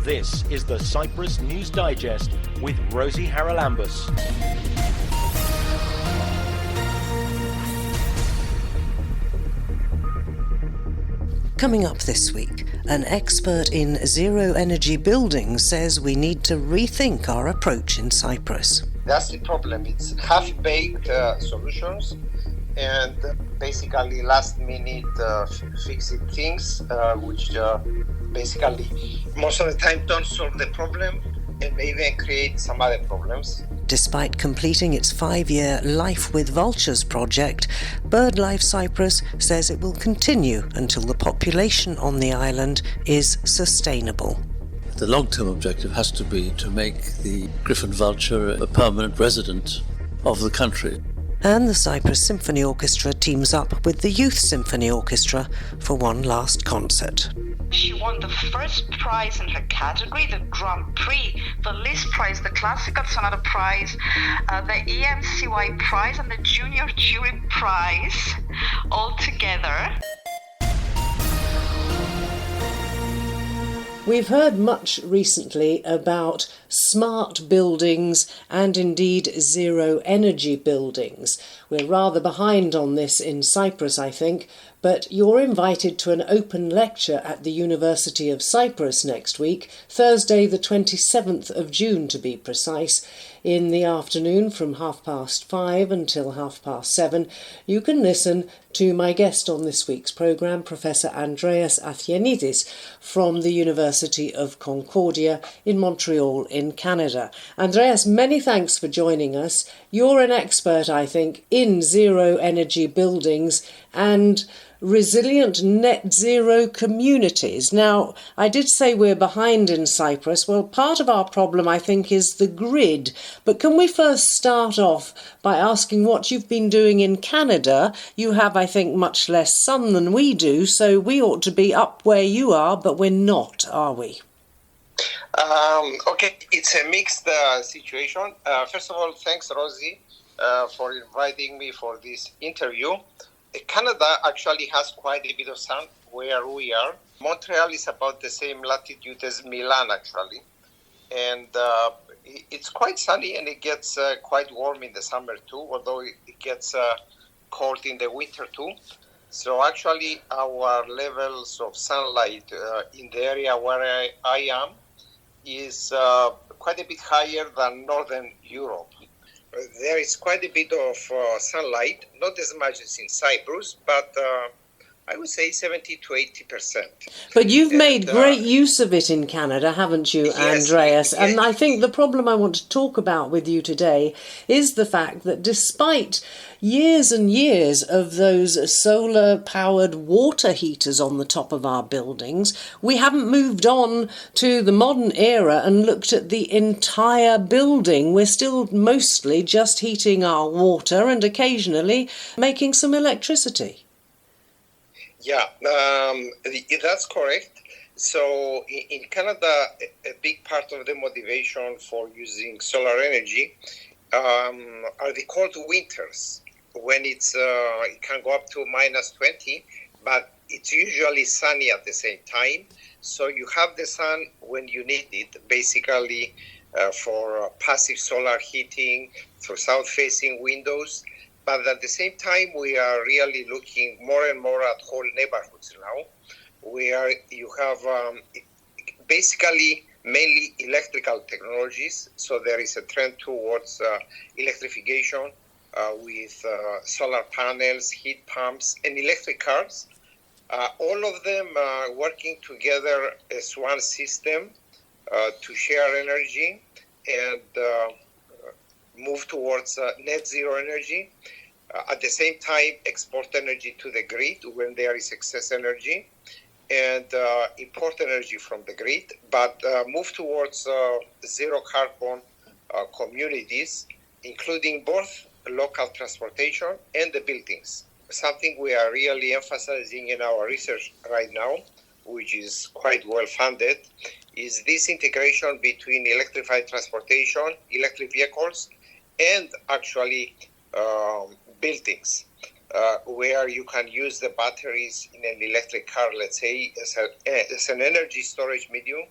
This is the Cyprus News Digest with Rosie Haralambous. Coming up this week, an expert in zero-energy buildings says we need to rethink our approach in Cyprus. That's the problem. It's half-baked solutions and basically last-minute fixing things, which basically most of the time don't solve the problem and may even create some other problems. Despite completing its 5-year Life With Vultures project, BirdLife Cyprus says it will continue until the population on the island is sustainable. The long-term objective has to be to make the griffon vulture a permanent resident of the country. And the Cyprus Symphony Orchestra teams up with the Youth Symphony Orchestra for one last concert. She won the first prize in her category, the Grand Prix, the Liszt Prize, the Classical Sonata Prize, the EMCY Prize, and the Junior Jury Prize, all together. We've heard much recently about smart buildings and indeed zero-energy buildings. We're rather behind on this in Cyprus, I think, but you're invited to an open lecture at the University of Cyprus next week, Thursday the 27th of June to be precise, in the afternoon from 5:30 until 7:30. You can listen to my guest on this week's programme, Professor Andreas Athienidis from the University of Concordia in Montreal in Canada. Andreas, many thanks for joining us. You're an expert, I think, in zero-energy buildings and resilient net zero communities. Now, I did say we're behind in Cyprus. Well, part of our problem, I think, is the grid. But can we first start off by asking what you've been doing in Canada? You have, I think, much less sun than we do, so we ought to be up where you are, but we're not, are we? Okay, it's a mixed situation. First of all, thanks, Rosie, for inviting me for this interview. Canada actually has quite a bit of sun where we are. Montreal is about the same latitude as Milan, actually. And it's quite sunny and it gets quite warm in the summer too, although it gets cold in the winter too. So actually our levels of sunlight in the area where I am is quite a bit higher than Northern Europe. There is quite a bit of sunlight, not as much as in Cyprus, but I would say 70 to 80%. But you've made great use of it in Canada, haven't you, yes, Andreas? yes. And I think the problem I want to talk about with you today is the fact that despite years and years of those solar-powered water heaters on the top of our buildings, we haven't moved on to the modern era and looked at the entire building. We're still mostly just heating our water and occasionally making some electricity. Yeah, that's correct. So in Canada, a big part of the motivation for using solar energy are the cold winters when it can go up to minus 20, but it's usually sunny at the same time. So you have the sun when you need it, basically for passive solar heating through south-facing windows. But at the same time, we are really looking more and more at whole neighborhoods now, where you have basically mainly electrical technologies. So there is a trend towards electrification with solar panels, heat pumps, and electric cars. All of them working together as one system to share energy and move towards net zero energy. At the same time, export energy to the grid when there is excess energy and import energy from the grid, but move towards zero carbon communities, including both local transportation and the buildings. Something we are really emphasizing in our research right now, which is quite well funded, is this integration between electrified transportation, electric vehicles, and actually buildings, where you can use the batteries in an electric car, let's say, as an energy storage medium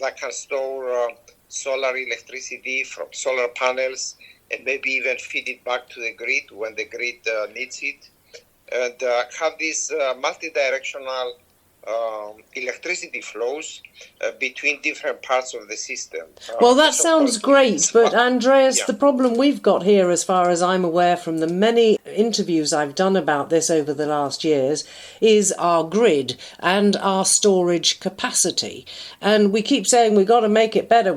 that can store solar electricity from solar panels and maybe even feed it back to the grid when the grid needs it, and have these multi-directional electricity flows between different parts of the system. Well, that sounds great, but Andreas, the problem we've got here, as far as I'm aware from the many interviews I've done about this over the last years, is our grid and our storage capacity. And we keep saying we've got to make it better,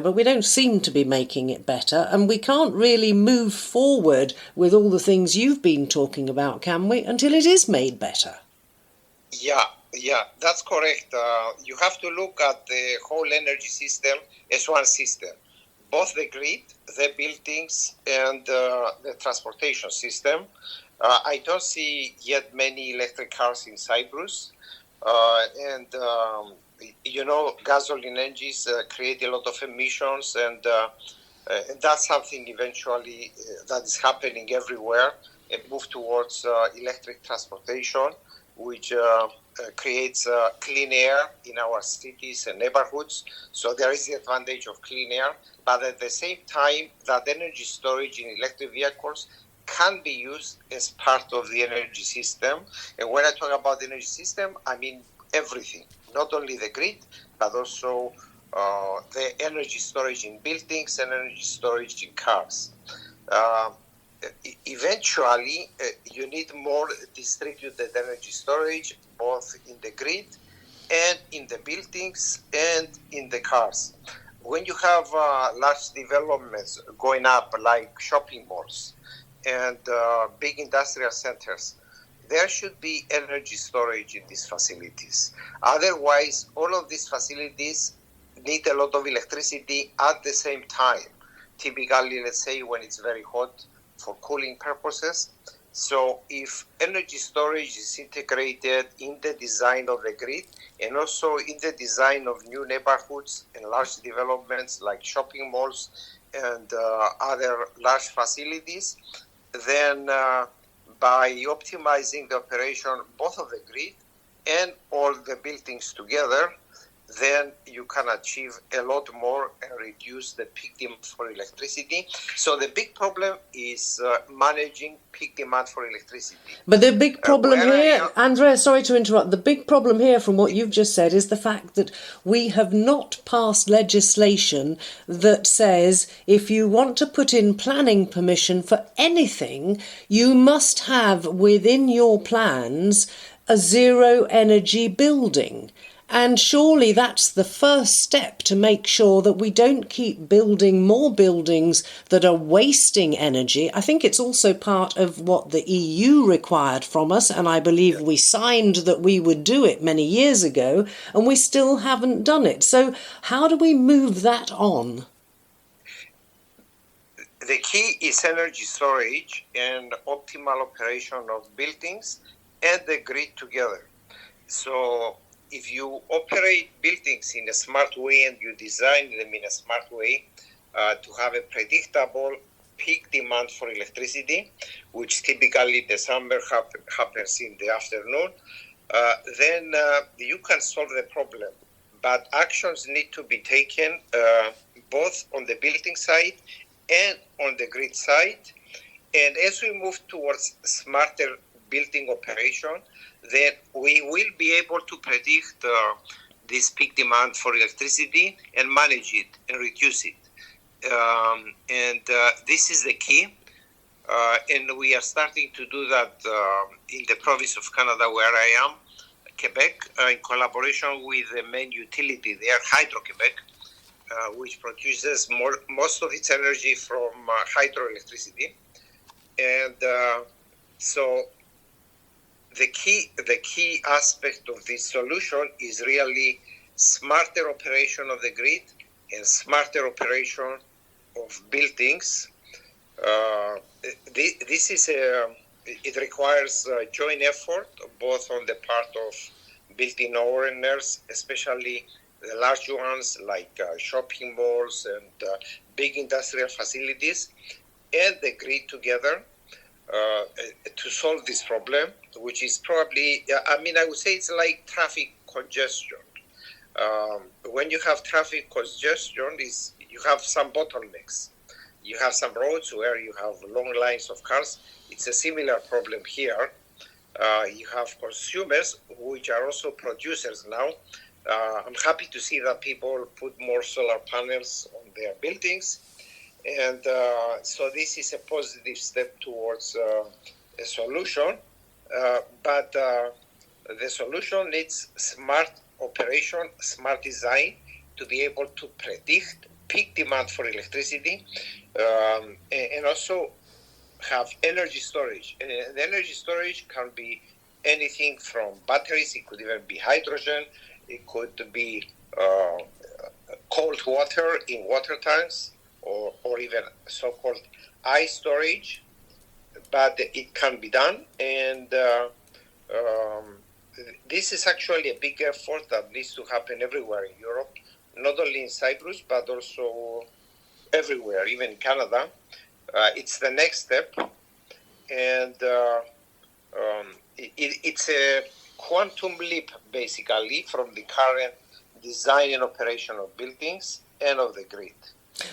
but we don't seem to be making it better, and we can't really move forward with all the things you've been talking about, can we, until it is made better? Yeah, that's correct. You have to look at the whole energy system as one system, both the grid, the buildings, and the transportation system. I don't see yet many electric cars in Cyprus, and gasoline engines create a lot of emissions, and that's something eventually that is happening everywhere, and move towards electric transportation, which creates clean air in our cities and neighborhoods. So there is the advantage of clean air, but at the same time, that energy storage in electric vehicles can be used as part of the energy system. And when I talk about the energy system, I mean everything, not only the grid, but also the energy storage in buildings and energy storage in cars. Eventually, you need more distributed energy storage, both in the grid and in the buildings and in the cars. When you have large developments going up, like shopping malls and big industrial centers, there should be energy storage in these facilities. Otherwise, all of these facilities need a lot of electricity at the same time. Typically, let's say when it's very hot, for cooling purposes. So if energy storage is integrated in the design of the grid and also in the design of new neighborhoods and large developments like shopping malls and other large facilities, then by optimizing the operation both of the grid and all the buildings together, then you can achieve a lot more and reduce the peak demand for electricity. So the big problem is managing peak demand for electricity. But the big problem here, Andrea, sorry to interrupt, the big problem here from what you've just said is the fact that we have not passed legislation that says if you want to put in planning permission for anything, you must have within your plans a zero energy building. And surely that's the first step to make sure that we don't keep building more buildings that are wasting energy. I think it's also part of what the EU required from us, and I believe we signed that we would do it many years ago, and we still haven't done it. So how do we move that on? The key is energy storage and optimal operation of buildings and the grid together. So if you operate buildings in a smart way and you design them in a smart way to have a predictable peak demand for electricity, which typically the summer happens in the afternoon, then you can solve the problem. But actions need to be taken both on the building side and on the grid side. And as we move towards smarter building operation, then we will be able to predict this peak demand for electricity and manage it and reduce it. And this is the key. And we are starting to do that in the province of Canada where I am, Quebec, in collaboration with the main utility there, Hydro-Quebec, which produces most of its energy from hydroelectricity. And so the key aspect of this solution is really smarter operation of the grid and smarter operation of buildings. This is it requires a joint effort, both on the part of building owners, especially the large ones like shopping malls and big industrial facilities, and the grid together to solve this problem, which is probably, I would say it's like traffic congestion. When you have traffic congestion, you have some bottlenecks. You have some roads where you have long lines of cars. It's a similar problem here. You have consumers, which are also producers now. I'm happy to see that people put more solar panels on their buildings. And so this is a positive step towards a solution. But the solution needs smart operation, smart design to be able to predict peak demand for electricity, and also have energy storage. And the energy storage can be anything from batteries, it could even be hydrogen, it could be cold water in water tanks, or even so-called ice storage, but it can be done. And this is actually a big effort that needs to happen everywhere in Europe, not only in Cyprus, but also everywhere, even in Canada. It's the next step, and it's a quantum leap, basically, from the current design and operation of buildings and of the grid.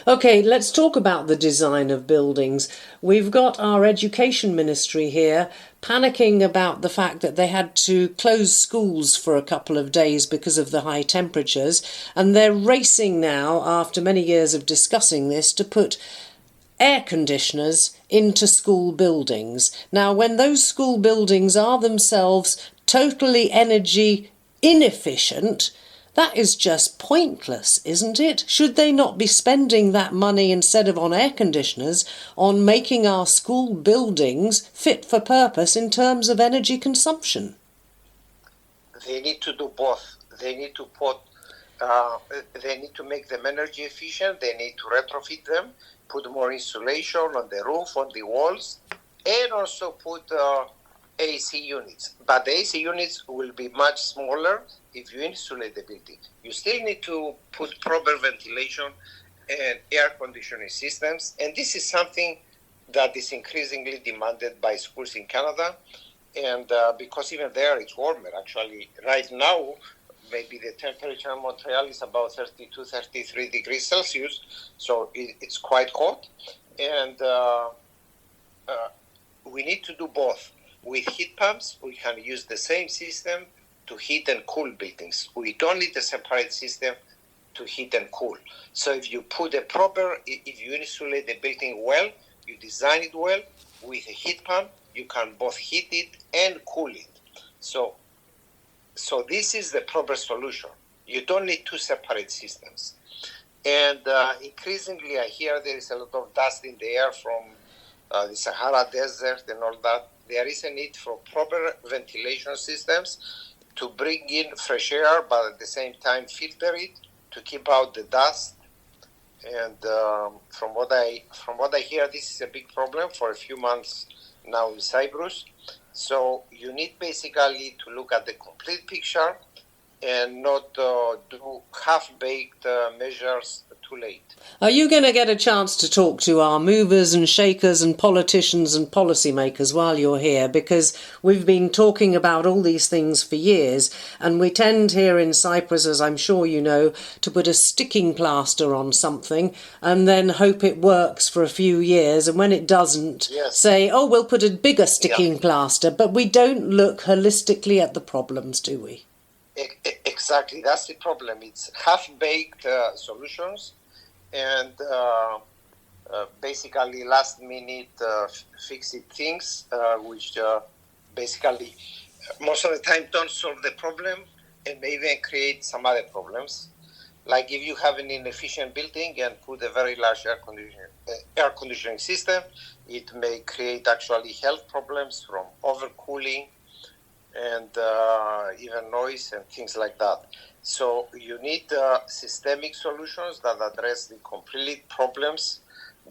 Okay, let's talk about the design of buildings. We've got our education ministry here panicking about the fact that they had to close schools for a couple of days because of the high temperatures, and they're racing now, after many years of discussing this, to put air conditioners into school buildings. Now, when those school buildings are themselves totally energy inefficient, that is just pointless, isn't it? Should they not be spending that money, instead of on air conditioners, on making our school buildings fit for purpose in terms of energy consumption? They need to do both. They need to they need to make them energy efficient. They need to retrofit them, put more insulation on the roof, on the walls, and also put AC units. But the AC units will be much smaller if you insulate the building. You still need to put proper ventilation and air conditioning systems. And this is something that is increasingly demanded by schools in Canada. And because even there it's warmer, actually. Right now, maybe the temperature in Montreal is about 32, 33 degrees Celsius. So it's quite hot. And we need to do both. With heat pumps, we can use the same system to heat and cool buildings. We don't need a separate system to heat and cool. So if you if you insulate the building well, you design it well, with a heat pump, you can both heat it and cool it. So this is the proper solution. You don't need two separate systems. And increasingly, I hear there is a lot of dust in the air from the Sahara Desert and all that. There is a need for proper ventilation systems to bring in fresh air, but at the same time filter it to keep out the dust. And from what I hear, this is a big problem for a few months now in Cyprus. So you need basically to look at the complete picture and not do half-baked measures too late. Are you going to get a chance to talk to our movers and shakers and politicians and policymakers while you're here? Because we've been talking about all these things for years, and we tend here in Cyprus, as I'm sure you know, to put a sticking plaster on something and then hope it works for a few years, and when it doesn't, say, oh, we'll put a bigger sticking plaster, but we don't look holistically at the problems, do we? Exactly, that's the problem. It's half-baked solutions and basically last-minute fix-it things, which basically most of the time don't solve the problem and may even create some other problems. Like if you have an inefficient building and put a very large air conditioning system, it may create actually health problems from overcooling and even noise and things like that. So you need systemic solutions that address the complete problems,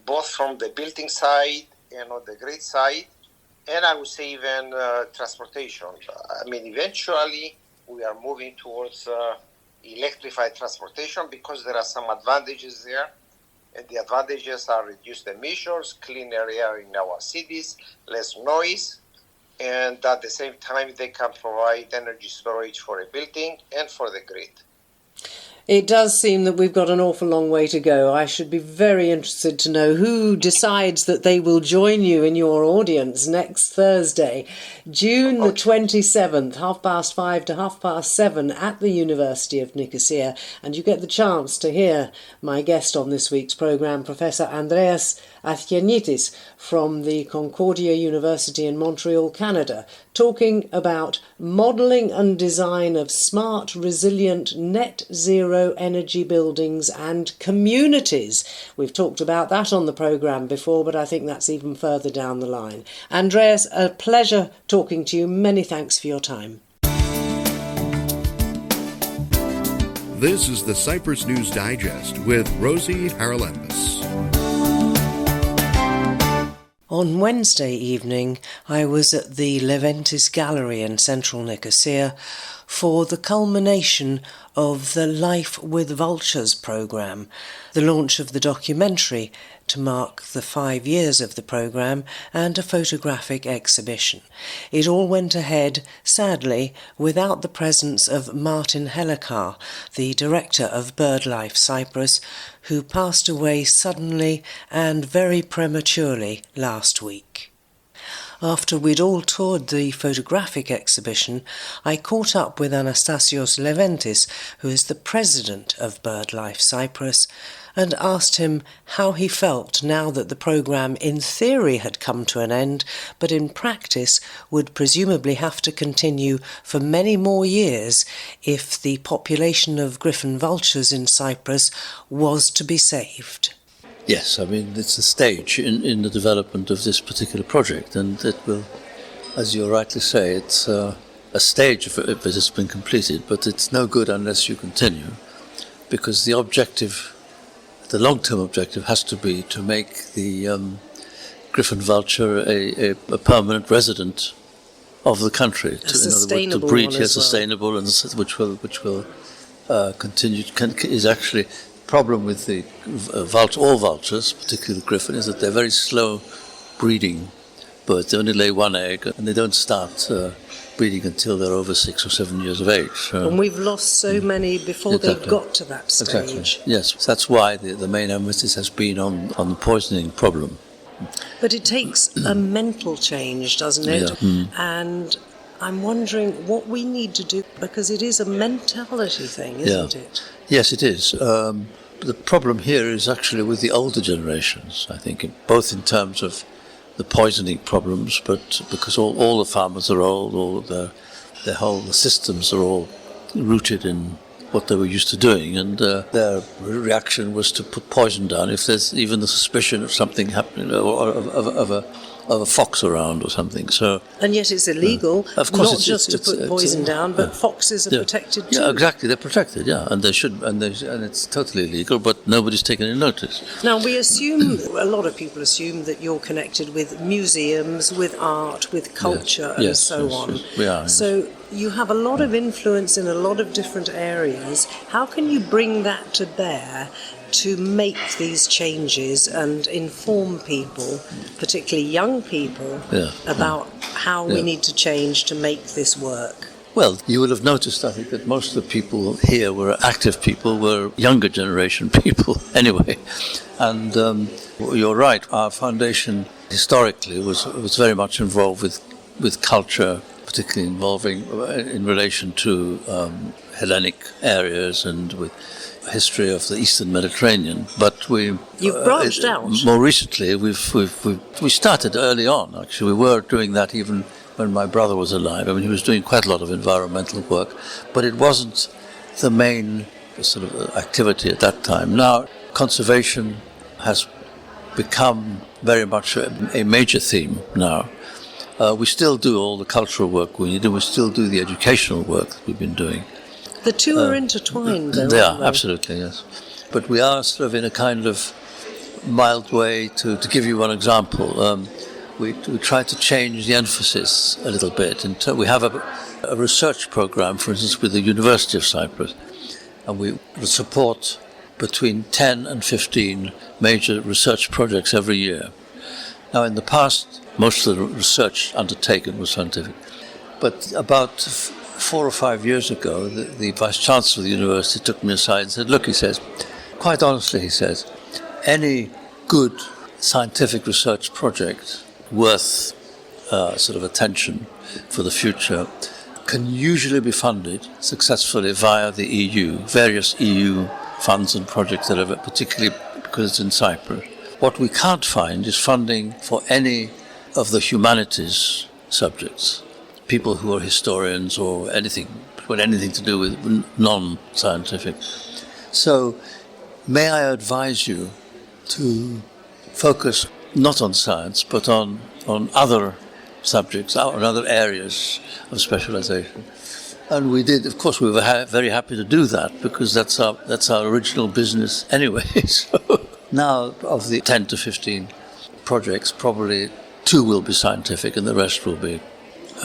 both from the building side and on the grid side, and I would say even transportation. I mean, eventually we are moving towards electrified transportation because there are some advantages there. And the advantages are reduced emissions, cleaner air in our cities, less noise, and at the same time they can provide energy storage for a building and for the grid. It does seem that we've got an awful long way to go. I should be very interested to know who decides that they will join you in your audience next Thursday, June the 27th, 5:30 to 7:30 at the University of Nicosia. And you get the chance to hear my guest on this week's programme, Professor Andreas Athkianitis from the Concordia University in Montreal, Canada, talking about modelling and design of smart, resilient, net zero energy buildings and communities. We've talked about that on the programme before, but I think that's even further down the line. Andreas, a pleasure talking to you. Many thanks for your time. This is the Cyprus News Digest with Rosie Haralambous. On Wednesday evening, I was at the Leventis Gallery in central Nicosia for the culmination of the Life With Vultures programme, the launch of the documentary to mark the 5 years of the programme, and a photographic exhibition. It all went ahead, sadly, without the presence of Martin Helekar, the director of BirdLife Cyprus, who passed away suddenly and very prematurely last week. After we'd all toured the photographic exhibition, I caught up with Anastasios Leventis, who is the president of BirdLife Cyprus, and asked him how he felt now that the programme in theory had come to an end, but in practice would presumably have to continue for many more years if the population of griffon vultures in Cyprus was to be saved. Yes, I mean, it's a stage in the development of this particular project, and it will, as you rightly say, it's a stage if it has been completed, but it's no good unless you continue, because the objective, the long-term objective, has to be to make the griffon vulture a permanent resident of the country. Sustainable to breed one here, as well. Sustainable, and which will continue. Is actually problem with the all vultures, particularly the griffon, is that they're very slow breeding birds. They only lay one egg, and they don't start breeding until they're over 6 or 7 years of age. So, And we've lost so many before Exactly. they've got to that stage. exactly. Yes, that's why the main emphasis has been on the poisoning problem. But it takes a mental change, doesn't it? Yeah. And I'm wondering what we need to do, because it is a mentality thing, isn't it? Yes, it is. The problem here is actually with the older generations, I think, both in terms of the poisoning problems, but because all the farmers are old, all of the systems are all rooted in what they were used to doing, and their reaction was to put poison down if there's even the suspicion of something happening, or of a fox around or something. So, And yet it's illegal, of course, not just to put poison down, but foxes are protected too. Yeah, exactly. They're protected. Yeah, and they should, and it's totally illegal. But nobody's taken any notice. Now, we assume, a lot of people assume that you're connected with museums, with art, with culture, and Yes, so yes, on. yes, we are, yes. So you have a lot of influence in a lot of different areas. How can you bring that to bear to make these changes and inform people, particularly young people, about how we need to change to make this work? Well, you will have noticed, I think, that most of the people here were active people, were younger generation people anyway. And you're right, our foundation historically was very much involved with culture, particularly involving in relation to Hellenic areas and with history of the Eastern Mediterranean. But You've branched out. More recently, we started early on. Actually, we were doing that even when my brother was alive. I mean, he was doing quite a lot of environmental work, but it wasn't the main sort of activity at that time. Now, conservation has become very much a major theme now. We still do all the cultural work we need, and we still do the educational work that we've been doing. The two are intertwined, though, They aren't are, they? absolutely, yes. But we are sort of in a kind of mild way, to give you one example, we try to change the emphasis a little bit. We have a research program, for instance, with the University of Cyprus, and we support between 10 and 15 major research projects every year. Now, in the past, most of the research undertaken was scientific, but about 4 or 5 years ago, the Vice-Chancellor of the university took me aside and said, look, he says, quite honestly, he says, any good scientific research project worth sort of attention for the future can usually be funded successfully via the EU, various EU funds and projects that are particularly because it's in Cyprus. What we can't find is funding for any of the humanities subjects, people who are historians or anything to do with non-scientific. So may I advise you to focus not on science, but on other subjects, on other areas of specialization. And we did, of course, we were very happy to do that because that's our original business anyway. So now, of the 10 to 15 projects, probably 2 will be scientific and the rest will be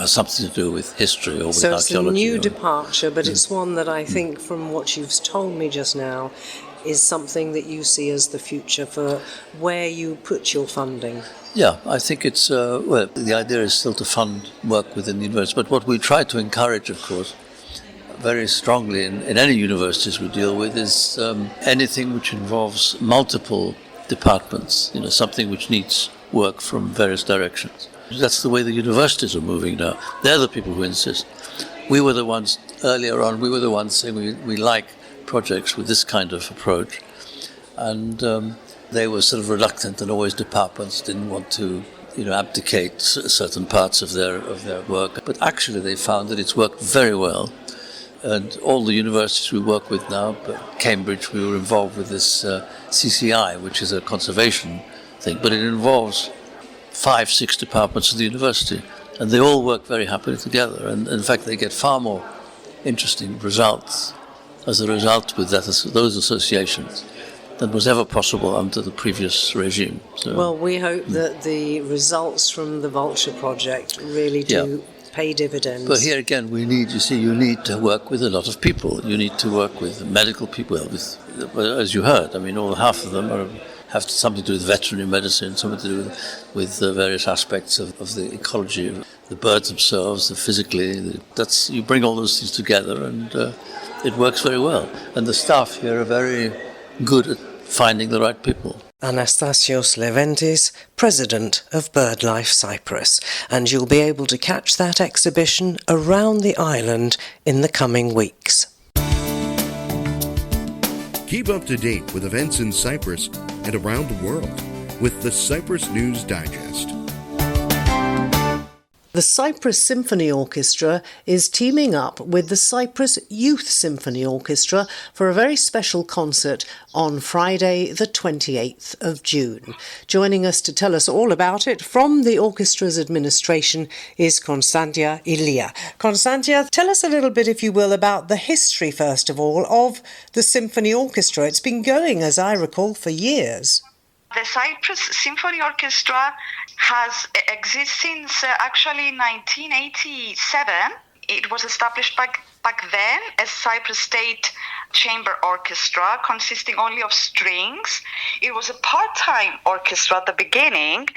something to do with history or with archaeology. So it's a new departure, but it's one that I think, from what you've told me just now, is something that you see as the future for where you put your funding. Yeah, I think it's, the idea is still to fund work within the university, but what we try to encourage, of course, very strongly in any universities we deal with is anything which involves multiple departments, something which needs work from various directions. That's the way the universities are moving now. They're the people who insist. We were the ones, earlier on, saying we like projects with this kind of approach, and they were sort of reluctant, and always departments didn't want to abdicate certain parts of their work. But actually they found that it's worked very well. And all the universities we work with now, Cambridge, we were involved with this CCI, which is a conservation thing, but it involves 5-6 departments of the university, and they all work very happily together. And in fact, they get far more interesting results as a result with those associations than was ever possible under the previous regime. So, well, we hope that the results from the Vulture project really do pay dividends. But here again, you need to work with a lot of people. You need to work with medical people, as you heard. I mean, half of them have something to do with veterinary medicine, something to do with various aspects of the ecology of the birds themselves, physically. You bring all those things together, and it works very well. And the staff here are very good at finding the right people. Anastasios Leventis, President of BirdLife Cyprus, and you'll be able to catch that exhibition around the island in the coming weeks. Keep up to date with events in Cyprus and around the world with the Cyprus News Digest. The Cyprus Symphony Orchestra is teaming up with the Cyprus Youth Symphony Orchestra for a very special concert on Friday the 28th of June. Joining us to tell us all about it from the orchestra's administration is Constantia Ilia. Constantia, tell us a little bit, if you will, about the history, first of all, of the Symphony Orchestra. It's been going, as I recall, for years. The Cyprus Symphony Orchestra has existed since actually 1987. It was established back then as Cyprus State Chamber Orchestra, consisting only of strings. It was a part-time orchestra at the beginning,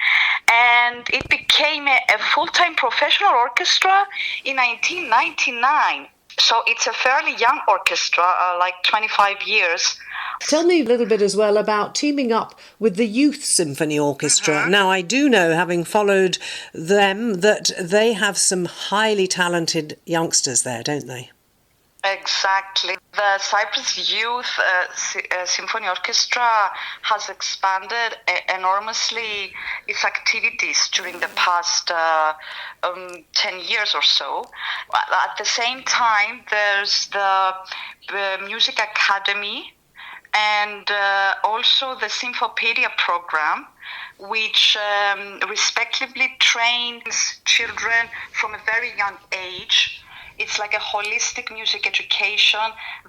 and it became a full-time professional orchestra in 1999. So it's a fairly young orchestra, like 25 years. Tell me a little bit as well about teaming up with the Youth Symphony Orchestra. Now, I do know, having followed them, that they have some highly talented youngsters there, don't they? Exactly. The Cyprus Youth Symphony Orchestra has expanded enormously its activities during the past 10 years or so. At the same time, there's the Music Academy and also the Symphopedia program, which respectively trains children from a very young age. It's like a holistic music education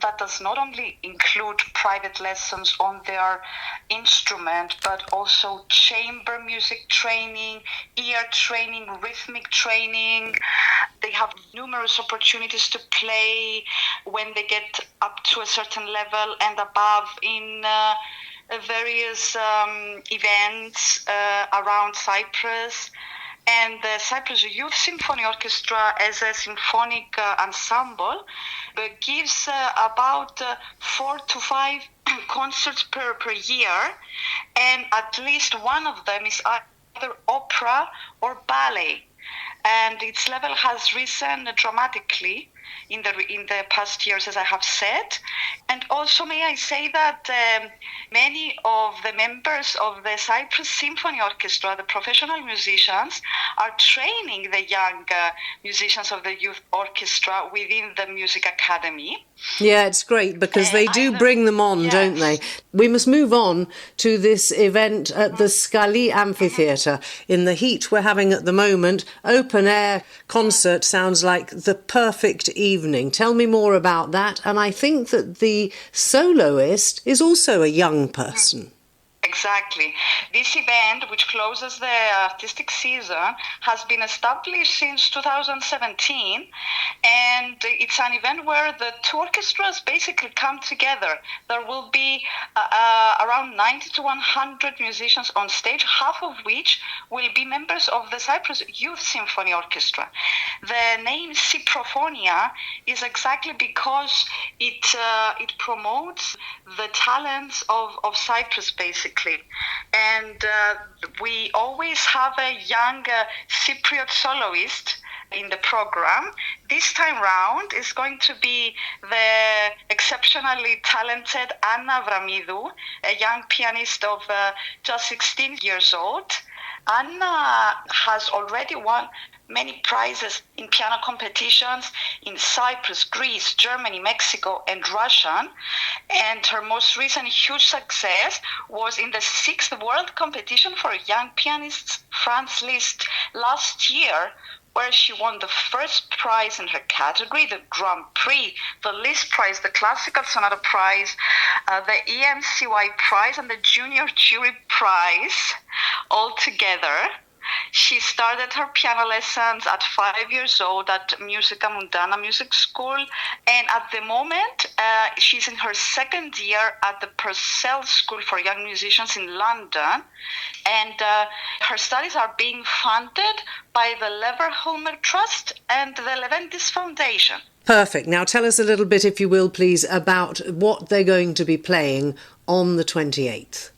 that does not only include private lessons on their instrument, but also chamber music training, ear training, rhythmic training. They have numerous opportunities to play when they get up to a certain level and above in various events around Cyprus. And the Cyprus Youth Symphony Orchestra as a symphonic ensemble gives about 4 to 5 concerts per year, and at least one of them is either opera or ballet. And its level has risen dramatically in the past years, as I have said. And also, may I say that many of the members of the Cyprus Symphony Orchestra, the professional musicians, are training the young musicians of the youth orchestra within the music academy. Yeah, it's great because they do bring them on, yes. don't they? We must move on to this event at the Scalie Amphitheatre. In the heat we're having at the moment, open air concert sounds like the perfect evening. Tell me more about that. And I think that the soloist is also a young person. Exactly. This event, which closes the artistic season, has been established since 2017, and it's an event where the two orchestras basically come together. There will be around 90 to 100 musicians on stage, half of which will be members of the Cyprus Youth Symphony Orchestra. The name Cyprophonia is exactly because it promotes the talents of Cyprus, basically. And we always have a young Cypriot soloist in the program. This time round is going to be the exceptionally talented Anna Avramidou, a young pianist of just 16 years old. Anna has already won many prizes in piano competitions in Cyprus, Greece, Germany, Mexico, and Russia. And her most recent huge success was in the 6th World Competition for Young Pianists, France Liszt, last year, where she won the first prize in her category, the Grand Prix, the Liszt Prize, the Classical Sonata Prize, the EMCY Prize, and the Junior Jury Prize all together. She started her piano lessons at 5 years old at Musica Mundana Music School, and at the moment she's in her second year at the Purcell School for Young Musicians in London, and her studies are being funded by the Leverhulmer Trust and the Leventis Foundation. Perfect. Now tell us a little bit, if you will, please, about what they're going to be playing on the 28th.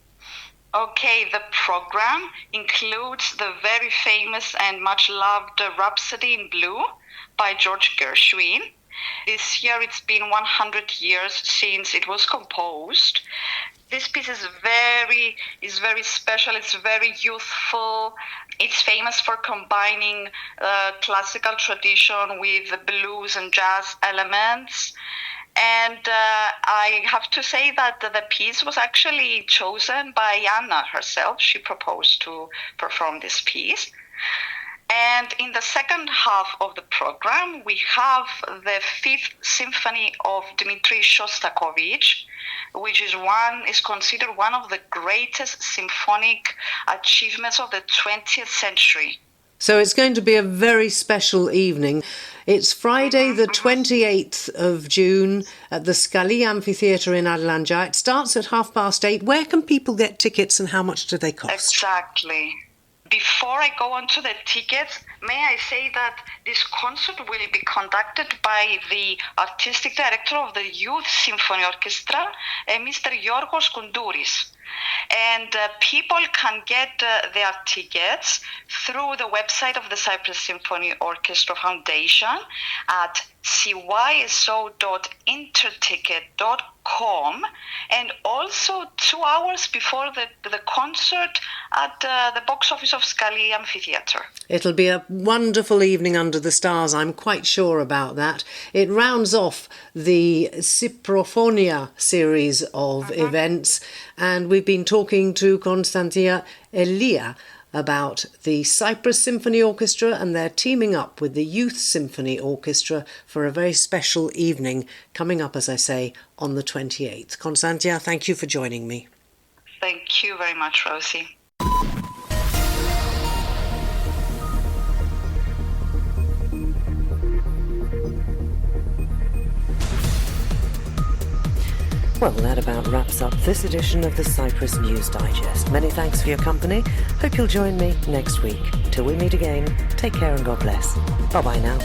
Okay, the program includes the very famous and much loved Rhapsody in Blue by George Gershwin. This year it's been 100 years since it was composed. This piece is very special. It's very youthful. It's famous for combining classical tradition with blues and jazz elements. And I have to say that the piece was actually chosen by Anna herself. She proposed to perform this piece. And in the second half of the program, we have the 5th Symphony of Dmitri Shostakovich, which is considered one of the greatest symphonic achievements of the 20th century. So it's going to be a very special evening. It's Friday the 28th of June at the Scalie Amphitheatre in Arlanja. It starts at 8:30. Where can people get tickets and how much do they cost? Exactly. Before I go on to the tickets, may I say that this concert will be conducted by the artistic director of the Youth Symphony Orchestra, Mr. Yorgos Koundouris. And people can get their tickets through the website of the Cyprus Symphony Orchestra Foundation at cyso.interticket.com, and also 2 hours before the concert at the box office of Scalie Amphitheatre. It'll be a wonderful evening under the stars, I'm quite sure about that. It rounds off the Cyprophonia series of events, and we've been talking to Konstantia Elia about the Cyprus Symphony Orchestra, and they're teaming up with the Youth Symphony Orchestra for a very special evening coming up, as I say, on the 28th. Konstantia, thank you for joining me. Thank you very much, Rosie. Well, that about wraps up this edition of the Cyprus News Digest. Many thanks for your company. Hope you'll join me next week. Till we meet again, take care and God bless. Bye-bye now.